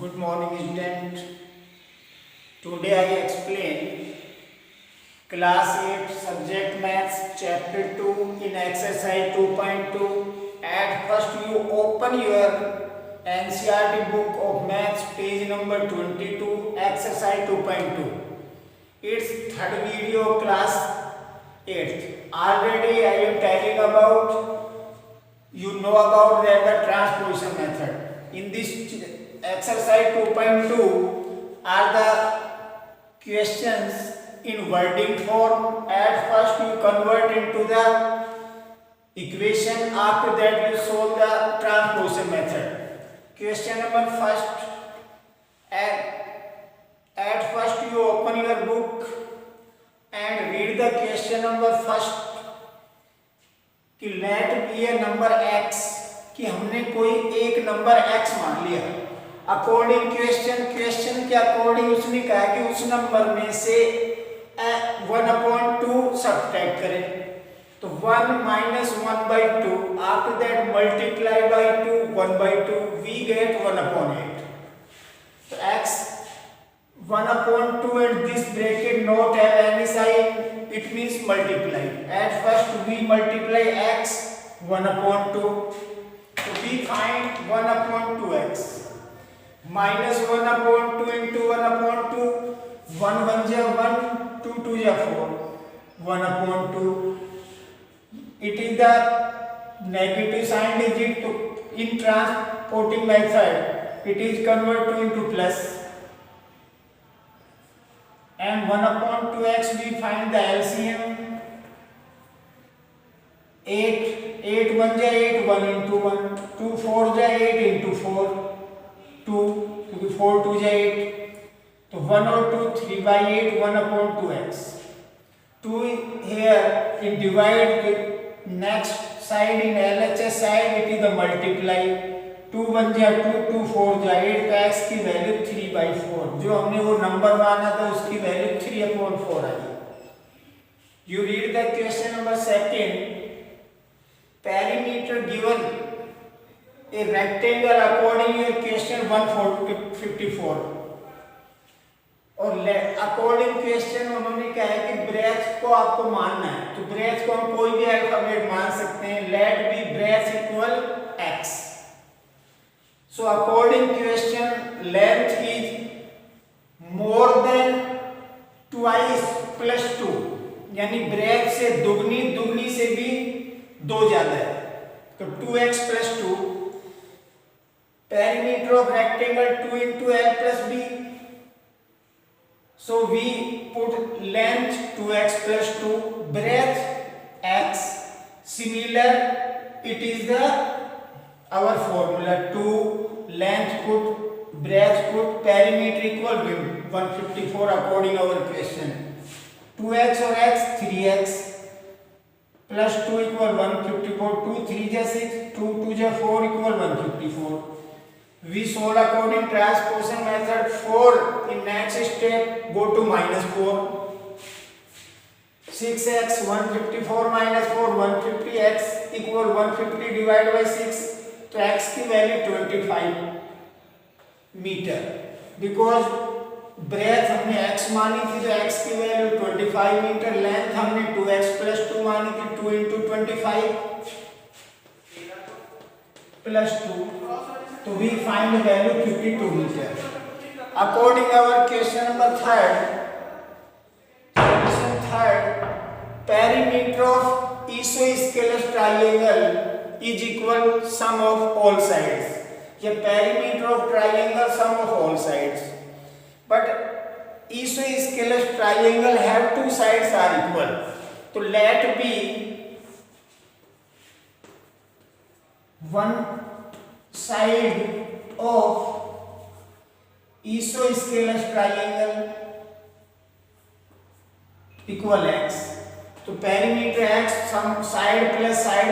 Good morning, student. Today I explain class 8 subject maths chapter 2 in exercise 2.2. At first you open your NCERT book of maths page number 22 exercise 2.2. It's third video class 8. Already I am telling about you know about the transposition method. In this exercise 2.2 are the questions in wording form. At first you convert into the equation, after that you solve the transposition method. Question number first, at first you open your book and read the question number first कि late B ए number x, कि हमने कोई एक number x मान लिया according question के according उसने कहा कि उस नंबर में से 1/2 सब्ट्रैक्ट करें, तो 1 minus 1/2 after that multiply by 2 1/2 we get 1/8. तो x 1/2 and this bracket not have any sign, it means multiply. At first we multiply x 1/2, so we find 1/2x minus 1/2 into 1/2, 1 1 ja 1, 2 2 ja 4, 1/2. It is the negative sign digit, to in transporting method it is converted into plus, and 1/2x we find the LCM. 8 1 ja 8, 1 into 1, 2 4 ja 8 into 4, 2, क्योंकि 4 2 ja 8, तो 1 और 2 3 by 8 1/2x. 2 here in divide the next side in LHS side it is the multiply. 2 1 ja 2, 2 4 ja 8, तो x की value 3/4, जो हमने वो number माना था उसकी value 3/4 I. You read the question number second. Perimeter given a rectangle according your question 154, और according question उन्होंने कहा है कि ब्रेथ को आपको मानना है, तो ब्रेथ को हम कोई भी अल्फाबेट मान सकते हैं. Let b breadth equal x. So according question length is more than twice plus 2, यानी ब्रेथ से दुगनी से भी 2 ज्यादा है, तो 2x plus 2. Perimeter of rectangle 2 into L plus B. So we put length 2x plus 2, breadth x. Similar, it is the our formula 2 length put breadth put perimeter equal 154 according our question. 2x or x 3x plus 2 equal 154, 2 3 ja 6, 2 2 ja 4 equal 154. We solve according transposition method. 4 in next step go to -4. 6x 154 minus 4 150, x equal 150 divided by 6, तो x की value 25 metre. Because breath हमने x मानी थी तो x की value 25 metre. Length हमने 2x plus 2 मानी थी, 2 into 25 plus 2, तो we find the value 52 meter. According our question number third, perimeter of isosceles triangle is equal sum of all sides. ये perimeter of triangle sum of all sides. But isosceles triangle have two sides are equal. तो let be one side of isosceles triangle equal x. तो perimeter x some side plus side,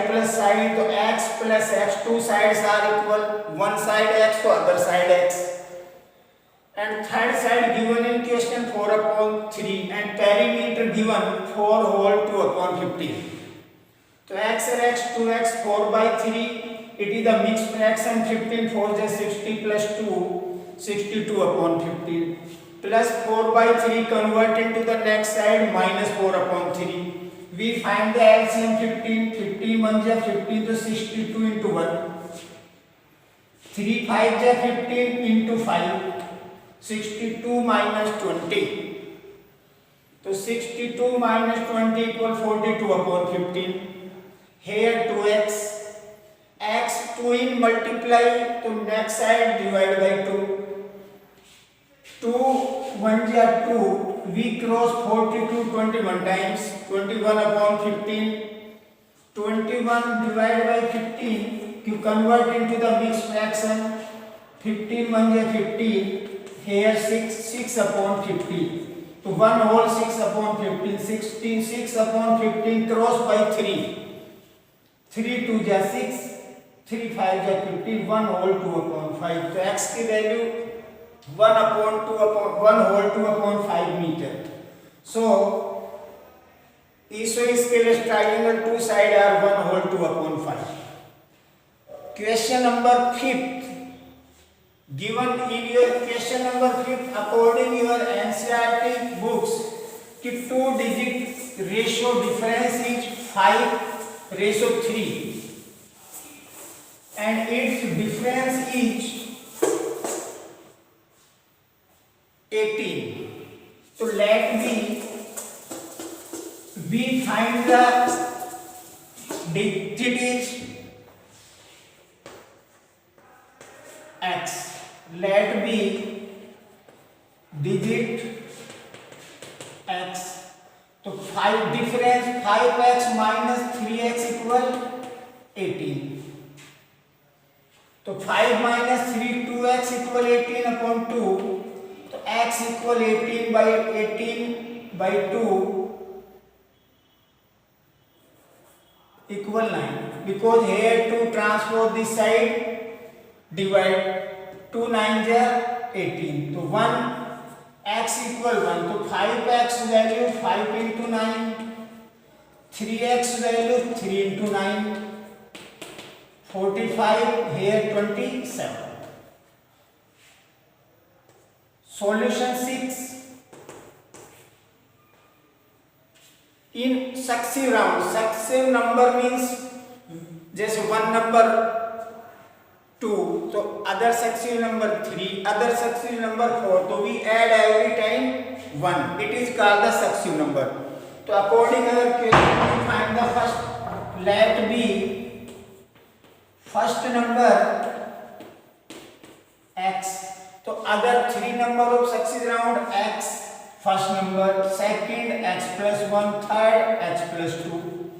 तो x plus x, two sides are equal. One side x तो other side x. And third side given in question 4/3 and perimeter given 4 whole 2/15. तो x और x 2x 4/3, it is the mixed fraction 15 4 is 60 plus 2 62 upon 15 plus 4 by 3 convert into the next side minus 4 upon 3. We find the LCM 15. 15 1 ja 15 to 62 into 1. 3 5 ja 15 into 5. 62 minus 20. So 62 minus 20 equal 42 upon 15. Here 2x. X 2 in multiply to next side divide by 2. 2 1 ja 2. We cross 42 21 times. 21 upon 15. 21 divided by 15. You convert into the mixed fraction. 15 1 ja 15. Here 6 upon 15. So 1 whole 6 upon 15. 16 6 upon 15 cross by 3. 3 2 ja 6. 3 5 ja 15. 1 whole 2 upon 5. So x की value 1 upon 2 upon 1 whole 2 upon 5 meter. So isosceles triangle two side are 1 whole 2 upon 5. Question number 5th. Given in your question number 5th, according your NCERT books, कि 2 digit ratio difference is 5:3 and its difference is 18. So let we find the digit is x. Let be digit x. तो 5 difference 5x minus 3x equal 18. तो 5 minus 3 2x equal 18 upon 2. तो x equal 18 by 2 equal 9. Because here 2 transpose this side divide 2 9 ja 18. तो 1 x equal 1. तो 5x value 5 into 9. 3x value 3 into 9. 45 here 27. Solution 6. In successive round, successive number means जैसे 1 number 2, so other successive number 3, other successive number 4, so we add every time 1. It is called the successive number. So according to our question, we find the first. Let be first number x. So other 3 number of successive round x. First number, second x plus 1, third x plus 2.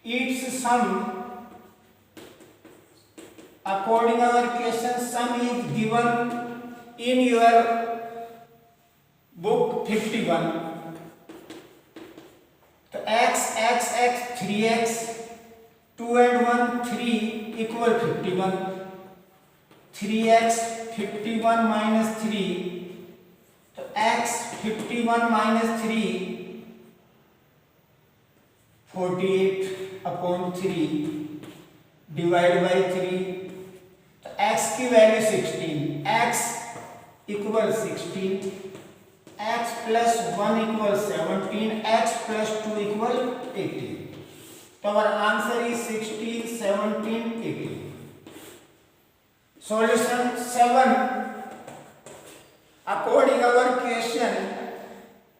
Its sum, according to our question, sum is given in your book 51. So x 3x, 2 and 1 3 equal 51. 3x 51 minus 3. So x 51 minus 3 48 upon 3 divided by 3. So x की value 16. x equal 16. x plus 1 equal 17. x plus 2 equal 18. So our answer is 16, 17, 18. Solution 7. According to our question,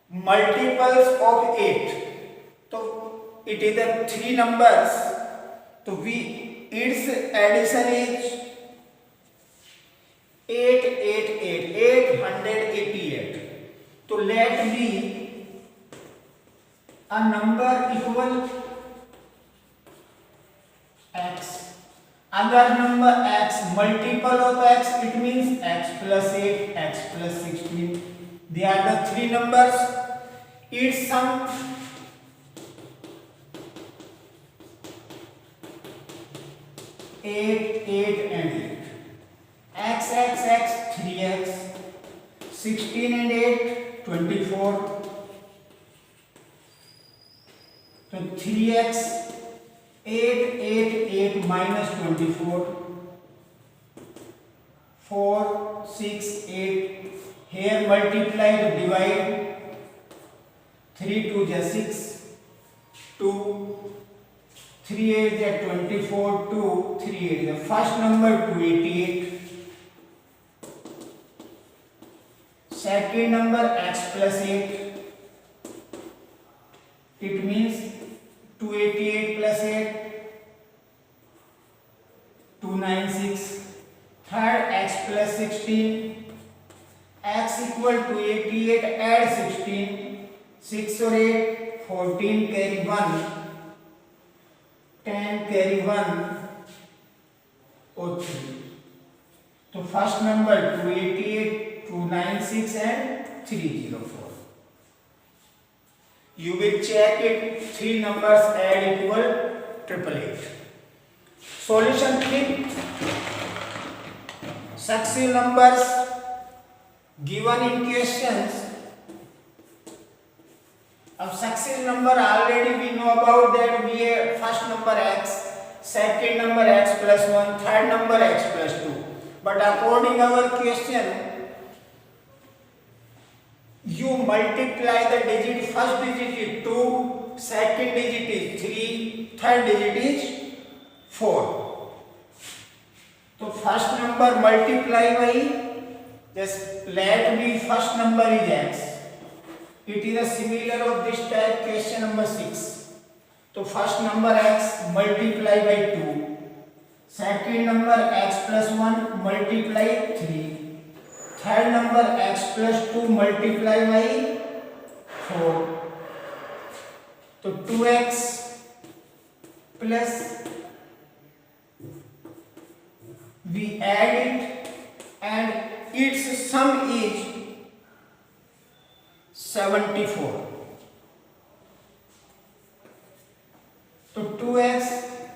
multiples of 8. So it is the 3 numbers. So its addition is 888. So let be a number equal x. Other number x, multiple of x, it means x plus 8, x plus 16. They are the 3 numbers. Its sum eight and 8. X 3x. 16 and 8 24. So 3x 8 minus 24 4, 6, 8. Here multiply to divide. 3 2 is 6. 2. 3 8 is 24. 2 3 8 is first number 288. Second number x plus 8. It means 288 plus 8. 296. Third x plus 16. X equal to 88, add 16. 6 or 8, 14, carry 1. 10, carry 1 or 3. So first number 288, 296 and 304. You will check it. 3 numbers add equal 888. Solution 3. Successive numbers given in questions. Of successive number already we know about that. We have first number x, second number x plus 1, third number x plus 2. But according our question, you multiply the digit. First digit is 2, second digit is 3, third digit is 4. So first number multiply by, just let me first number is x. It is a similar of this type question number 6. So first number x multiply by 2. Second number x plus 1 multiply 3. Third number x plus 2 multiply by 4. So 2x plus, we add it and its sum is 74. So 2x,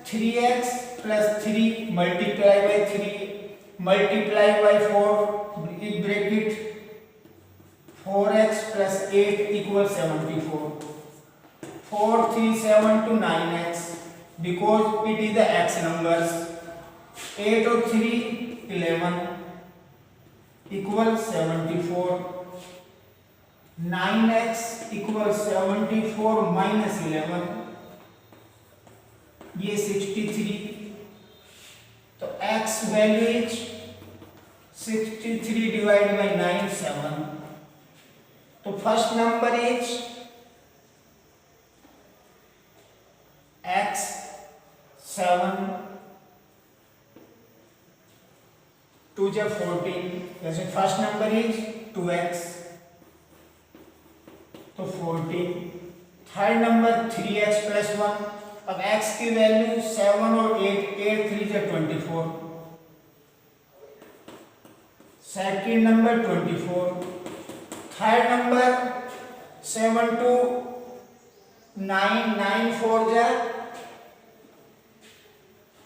3x plus 3 multiply by 3 multiply by 4, in bracket 4x plus 8 equals 74. 4, 3, 7 to 9x because it is the x numbers. 8 or 3, 11 equals 74. 9x equals 74 minus 11, ये 63. तो x value is 63 divide by 9, 7. तो first number is x 7, 2 जा 14. जैसे first number is 2x, तो 14. Third number 3x plus 1. अब x की value 7 और 8, 8 3 जा 24. Second number 24. Third number 7 to 9, 9 4 जा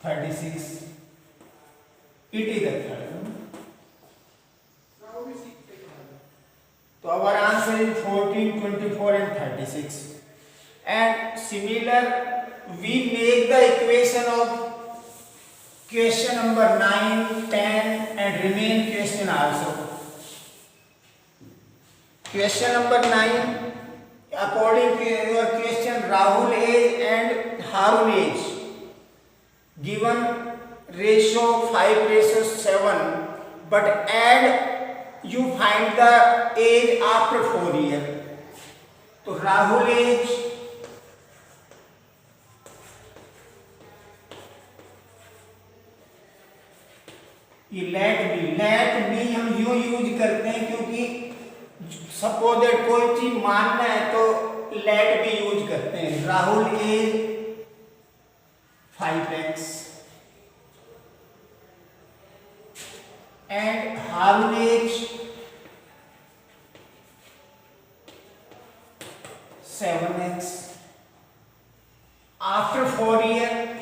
36. It is the third. So our answer is 14, 24 and 36. And similar, we make the equation of question number 9, 10 and remain question also. Question number 9, according to your question, Rahul age and Harun age. Given ratio 5:7, but add you find the age after 4 years. तो Rahul age ये let me हम यूं use करते हैं क्योंकि suppose that कोई चीज मानना है तो let भी यूज करते हैं. Rahul age 5x and Harun age 7x. After 4 years,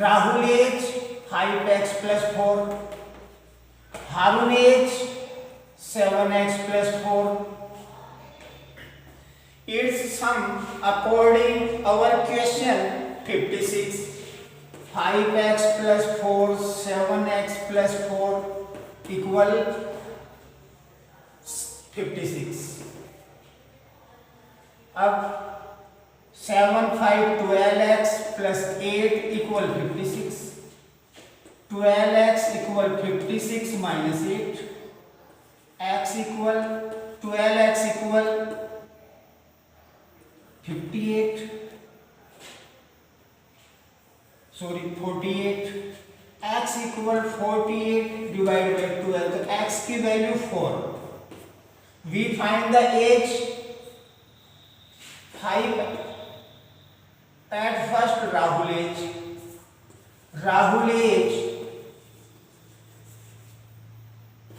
Rahul age 5x plus 4, Harun age 7x plus 4. Its sum according our question 56, 5x plus 4, 7x plus 4 equal 56. अब 7, 5, 12x plus 8 equal 56. 12x equal 56 minus 8. X equal 12x equal 58. Sorry, 48. X equal 48 divided by 12. तो x की value 4. We find the age 5 at first. Rahul age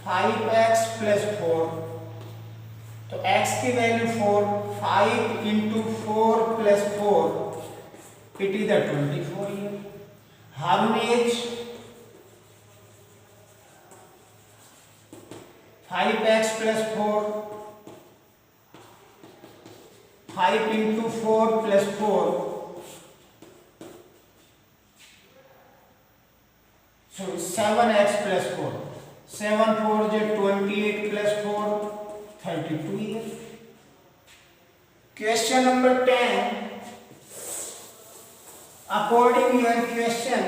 5x plus 4. तो x की value 4. 5 into 4 plus 4, it is the 24 year. Harun age 5x plus 4. 5 into 4 plus 4. So 7x plus 4. 7 4 is 28 plus 4, 32 years. Question number 10. According your question,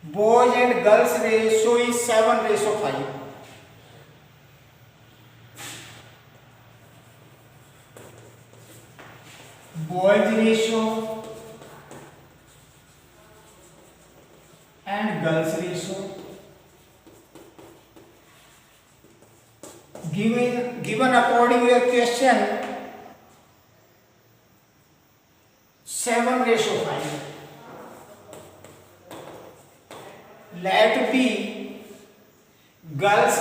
boys and girls ratio is 7:5. Boys ratio and girls ratio given according your question 7:5. Let be girl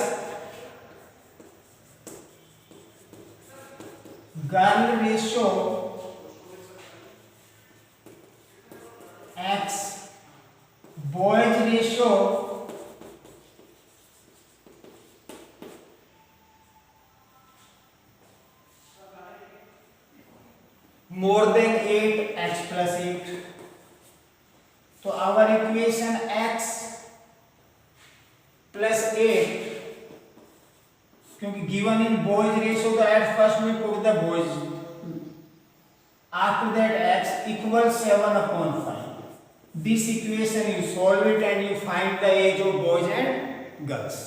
ratio x, boys ratio more than 8, x plus 8. तो our equation x plus 8, क्योंकि given in boys ratio, तो at first we put the boys, after that x equals 7/5. This equation you solve it and you find the age of boys and girls.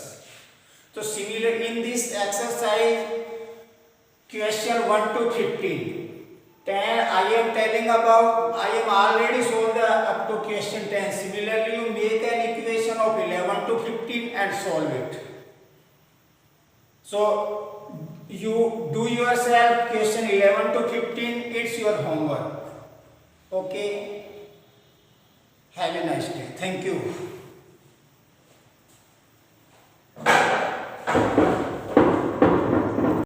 So similar in this exercise, question 1 to 15. 10 I am telling about, I am already solved up to question 10. Similarly, you make an equation of 11 to 15 and solve it. So you do yourself question 11 to 15. It's your homework. Okay. Have a nice day. Thank you.